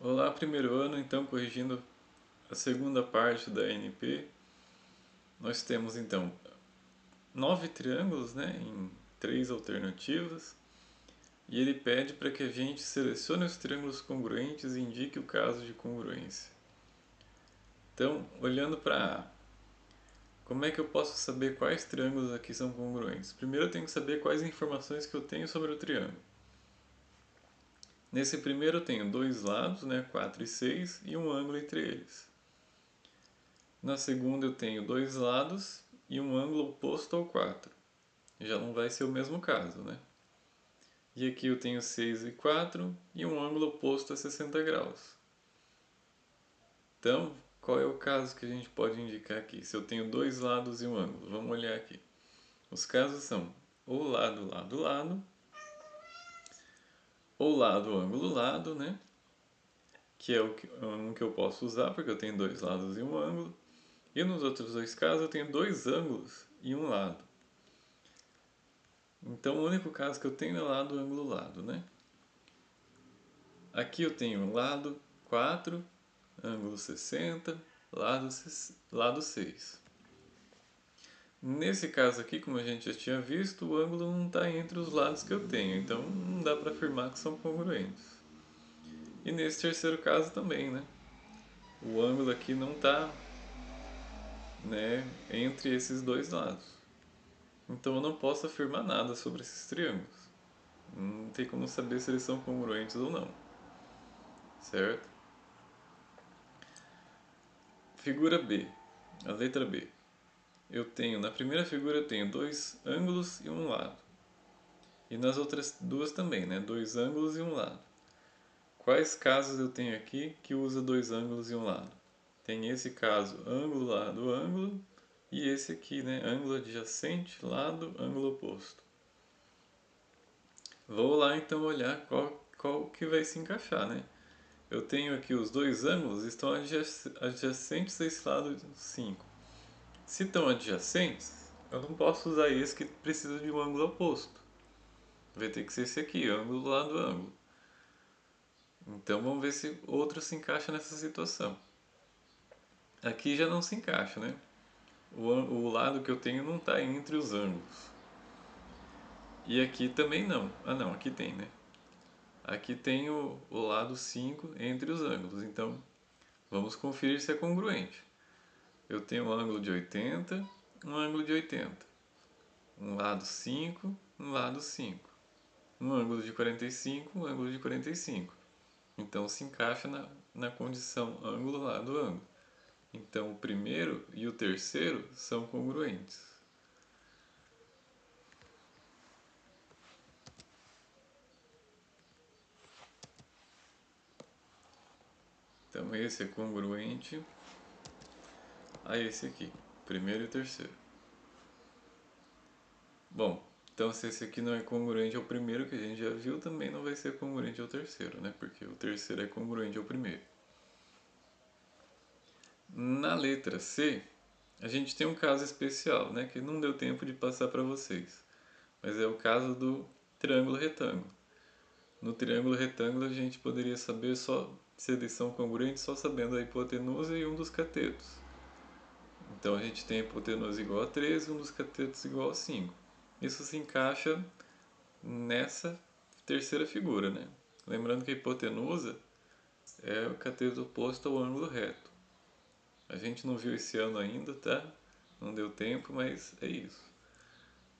Olá, primeiro ano, então corrigindo a segunda parte da NP, nós temos então 9 triângulos, né, em 3 alternativas, e ele pede para que a gente selecione os triângulos congruentes e indique o caso de congruência. Então, olhando para A, como é que eu posso saber quais triângulos aqui são congruentes? Primeiro eu tenho que saber quais informações que eu tenho sobre o triângulo. Nesse primeiro eu tenho dois lados, né, 4 e 6, e um ângulo entre eles. Na segunda eu tenho dois lados e um ângulo oposto ao 4. Já não vai ser o mesmo caso, né? E aqui eu tenho 6 e 4 e um ângulo oposto a 60 graus. Então, qual é o caso que a gente pode indicar aqui? Se eu tenho dois lados e um ângulo, vamos olhar aqui. Os casos são ou lado, lado, lado, ou lado, ângulo, lado, né? Que é um que eu posso usar porque eu tenho dois lados e um ângulo. E nos outros dois casos eu tenho dois ângulos e um lado. Então o único caso que eu tenho é lado, ângulo, lado, né? Aqui eu tenho lado 4, ângulo 60, lado 6. Nesse caso aqui, como a gente já tinha visto, o ângulo não está entre os lados que eu tenho, então não dá para afirmar que são congruentes. E nesse terceiro caso também, né? O ângulo aqui não está, né, entre esses dois lados. Então eu não posso afirmar nada sobre esses triângulos. Não tem como saber se eles são congruentes ou não, certo? Figura B, a letra B. Na primeira figura eu tenho dois ângulos e um lado. E nas outras duas também, né? Dois ângulos e um lado. Quais casos eu tenho aqui que usa dois ângulos e um lado? Tem esse caso, ângulo, lado, ângulo. E esse aqui, né? Ângulo adjacente, lado, ângulo oposto. Vou lá então olhar qual que vai se encaixar, né? Eu tenho aqui os dois ângulos estão adjacentes a esse lado 5. Se estão adjacentes, eu não posso usar esse que precisa de um ângulo oposto. Vai ter que ser esse aqui, ângulo lado ângulo. Então vamos ver se outro se encaixa nessa situação. Aqui já não se encaixa, né? O lado que eu tenho não está entre os ângulos. E aqui também não. Ah não, aqui tem, né? Aqui tem o lado 5 entre os ângulos. Então vamos conferir se é congruente. Eu tenho um ângulo de 80, um ângulo de 80. Um lado 5, um lado 5. Um ângulo de 45, um ângulo de 45. Então se encaixa na condição ângulo lado ângulo. Então o primeiro e o terceiro são congruentes. Então esse é congruente a esse aqui, primeiro e terceiro. Bom, então se esse aqui não é congruente ao primeiro que a gente já viu, também não vai ser congruente ao terceiro, né? Porque o terceiro é congruente ao primeiro. Na letra C, a gente tem um caso especial, né? Que não deu tempo de passar para vocês. Mas é o caso do triângulo retângulo. No triângulo retângulo a gente poderia saber só se eles são congruentes só sabendo a hipotenusa e um dos catetos. Então a gente tem a hipotenusa igual a 13 e um dos catetos igual a 5. Isso se encaixa nessa terceira figura, né? Lembrando que a hipotenusa é o cateto oposto ao ângulo reto. A gente não viu esse ano ainda, tá? Não deu tempo, mas é isso.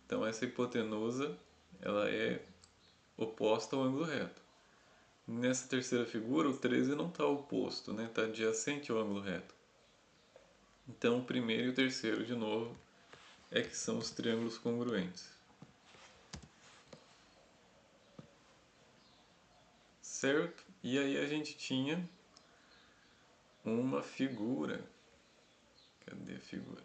Então essa hipotenusa, ela é oposta ao ângulo reto. Nessa terceira figura, o 13 não está oposto, né? Está adjacente ao ângulo reto. Então o primeiro e o terceiro, de novo, é que são os triângulos congruentes. Certo? E aí a gente tinha uma figura. Cadê a figura?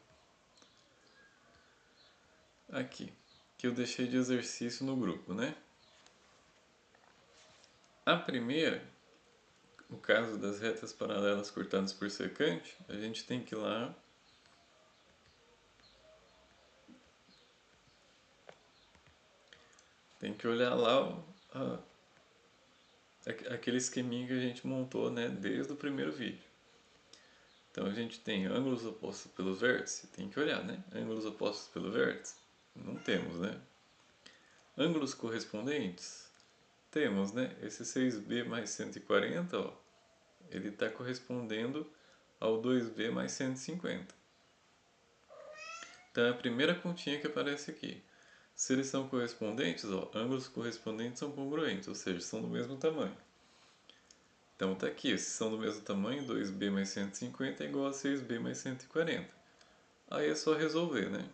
Aqui, que eu deixei de exercício no grupo, né? A primeira, o caso das retas paralelas cortadas por secante, a gente tem que ir lá tem que olhar lá aquele esqueminha que a gente montou, né, desde o primeiro vídeo. Então a gente tem ângulos opostos pelo vértice, tem que olhar, né? Ângulos opostos pelo vértice? Não temos, né? Ângulos correspondentes? Temos, né? Esse 6b mais 140, ó, ele está correspondendo ao 2b mais 150. Então é a primeira continha que aparece aqui. Se eles são correspondentes, ó, ângulos correspondentes são congruentes, ou seja, são do mesmo tamanho. Então está aqui, se são do mesmo tamanho, 2b mais 150 é igual a 6b mais 140. Aí é só resolver, né?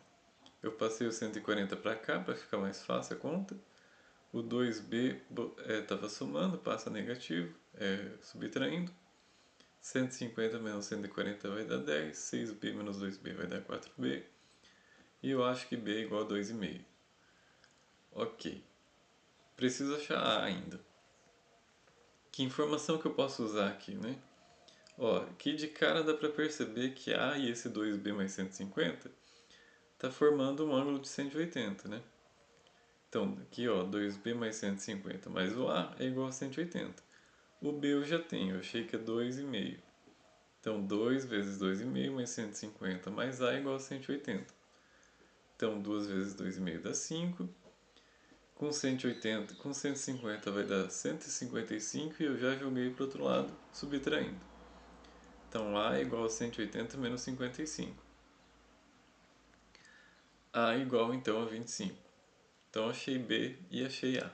Eu passei o 140 para cá para ficar mais fácil a conta. O 2b estava somando, passa negativo, subtraindo. 150 menos 140 vai dar 10, 6b menos 2b vai dar 4b. E eu acho que b é igual a 2,5. Ok. Preciso achar A ainda. Que informação que eu posso usar aqui, né? Ó, aqui de cara dá para perceber que A e esse 2b mais 150 está formando um ângulo de 180, né? Então, aqui ó, 2b mais 150 mais o A é igual a 180. O B eu já tenho, eu achei que é 2,5. Então, 2 vezes 2,5 mais 150 mais A é igual a 180. Então, 2 vezes 2,5 dá 5. Com 180, com 150 vai dar 155 e eu já joguei para o outro lado, subtraindo. Então, A é igual a 180 menos 55. A é igual, então, a 25. Então, achei B e achei A.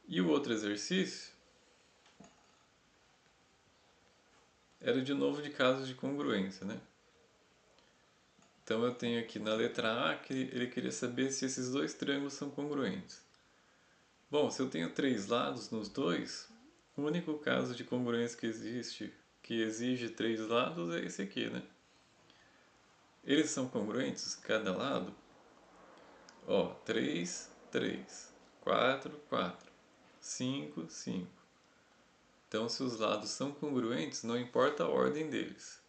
E o outro exercício era de novo de casos de congruência, né? Então eu tenho aqui na letra A que ele queria saber se esses dois triângulos são congruentes. Bom, se eu tenho três lados nos dois, o único caso de congruência que existe, que exige três lados, é esse aqui, né? Eles são congruentes, cada lado? Ó, 3, 3, 4, 4, 5, 5. Então, se os lados são congruentes, não importa a ordem deles.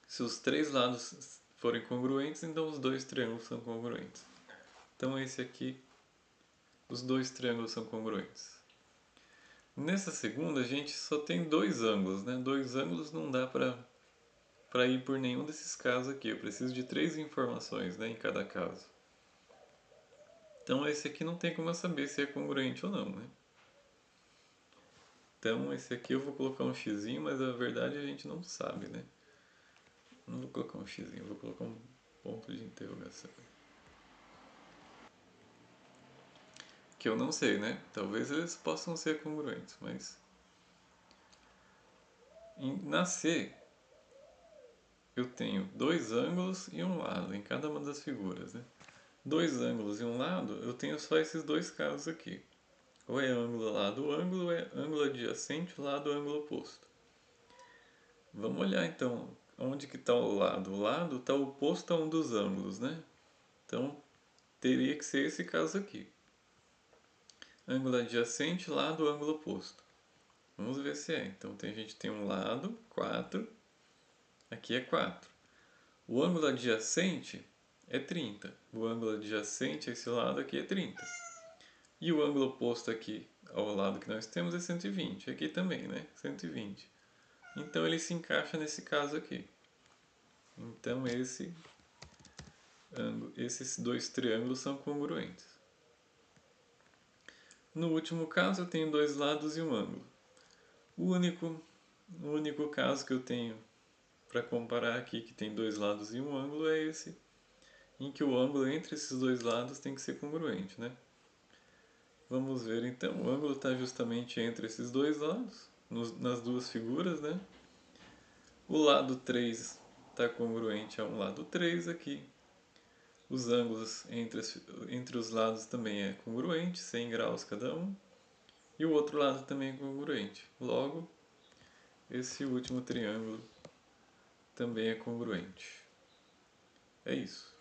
Se os três lados forem congruentes, então os dois triângulos são congruentes. Então, esse aqui, os dois triângulos são congruentes. Nessa segunda, a gente só tem dois ângulos, né? Dois ângulos não dá para ir por nenhum desses casos aqui. Eu preciso de três informações, né, em cada caso. Então, esse aqui não tem como eu saber se é congruente ou não, né? Então, esse aqui eu vou colocar um xizinho, mas a verdade a gente não sabe, né? Não vou colocar um xizinho, vou colocar um ponto de interrogação. Que eu não sei, né? Talvez eles possam ser congruentes, mas... Na C, eu tenho dois ângulos e um lado em cada uma das figuras, né? Dois ângulos e um lado, eu tenho só esses dois casos aqui. Ou é ângulo lado ângulo, ou é ângulo adjacente lado ângulo oposto. Vamos olhar então onde que está o lado. O lado está oposto a um dos ângulos, né? Então teria que ser esse caso aqui. Ângulo adjacente lado ângulo oposto. Vamos ver se é. Então a gente tem um lado, 4. Aqui é 4. O ângulo adjacente é 30. O ângulo adjacente a esse lado aqui é 30. E o ângulo oposto aqui ao lado que nós temos é 120. Aqui também, né? 120. Então ele se encaixa nesse caso aqui. Então esses dois triângulos são congruentes. No último caso eu tenho dois lados e um ângulo. O único caso que eu tenho para comparar aqui que tem dois lados e um ângulo é esse, em que o ângulo entre esses dois lados tem que ser congruente, né? Vamos ver então, o ângulo está justamente entre esses dois lados, nas duas figuras, né? O lado 3 está congruente a um lado 3 aqui. Os ângulos entre os lados também é congruente, 100 graus cada um. E o outro lado também é congruente. Logo, esse último triângulo também é congruente. É isso.